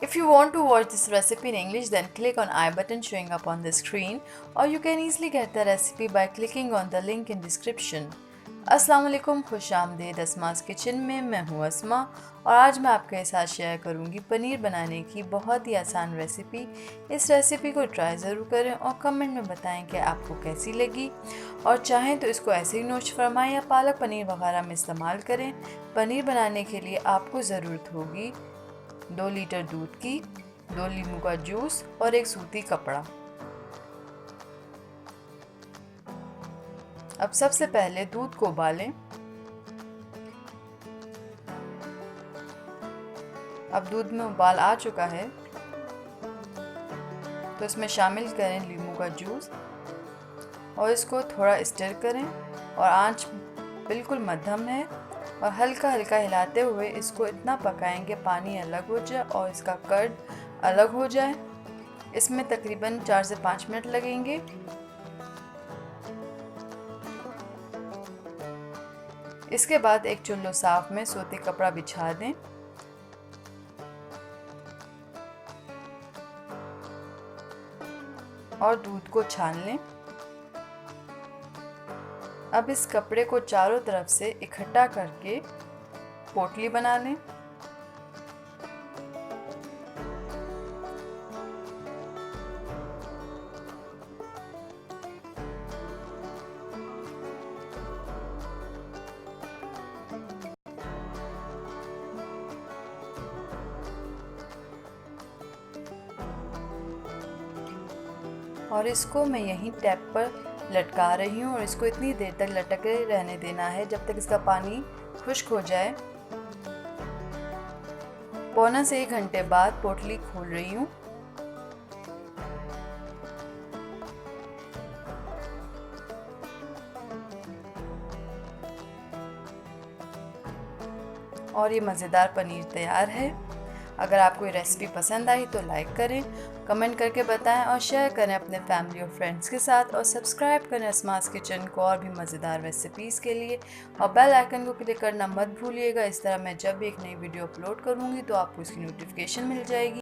If you want to watch this recipe in English, then click on I button showing up on the screen, or you can easily get the recipe by clicking on the link in description. अस्सलाम वालेकुम, खुश आमदीद Asma's kitchen में। मैं हूँ असमा और आज मैं आपके साथ शेयर करूँगी पनीर बनाने की बहुत ही आसान रेसिपी। इस रेसिपी को ट्राई ज़रूर करें और कमेंट में बताएं कि आपको कैसी लगी, और चाहें तो इसको ऐसे ही नोश फरमाएं या पालक पनीर वगैरह में इस्तेमाल करें। पनीर बनाने के लिए आपको ज़रूरत होगी 2 लीटर दूध की, 2 नींबू का जूस और एक सूती कपड़ा। अब सबसे पहले दूध को उबालें। अब दूध में उबाल आ चुका है तो इसमें शामिल करें नींबू का जूस और इसको थोड़ा स्टर करें, और आंच बिल्कुल मध्यम है और हल्का हल्का हिलाते हुए इसको इतना पकाएं कि पानी अलग हो जाए और इसका कर्ड अलग हो जाए। इसमें तकरीबन 4 से 5 मिनट लगेंगे। इसके बाद एक चुल्लू साफ में सूती कपड़ा बिछा दें और दूध को छान लें। अब इस कपड़े को चारों तरफ से इकट्ठा करके पोटली बना लें। और इसको मैं यहीं टैप पर लटका रही हूँ और इसको इतनी देर तक लटके रहने देना है जब तक इसका पानी खुश्क हो जाए। पौना से 1 घंटे बाद पोटली खोल रही हूँ। और ये मज़ेदार पनीर तैयार है। अगर आपको ये रेसिपी पसंद आई तो लाइक करें, कमेंट करके बताएं और शेयर करें अपने फैमिली और फ्रेंड्स के साथ, और सब्सक्राइब करें असमास किचन को और भी मज़ेदार रेसिपीज़ के लिए, और बेल आइकन को क्लिक करना मत भूलिएगा। इस तरह मैं जब भी एक नई वीडियो अपलोड करूँगी तो आपको इसकी नोटिफिकेशन मिल जाएगी।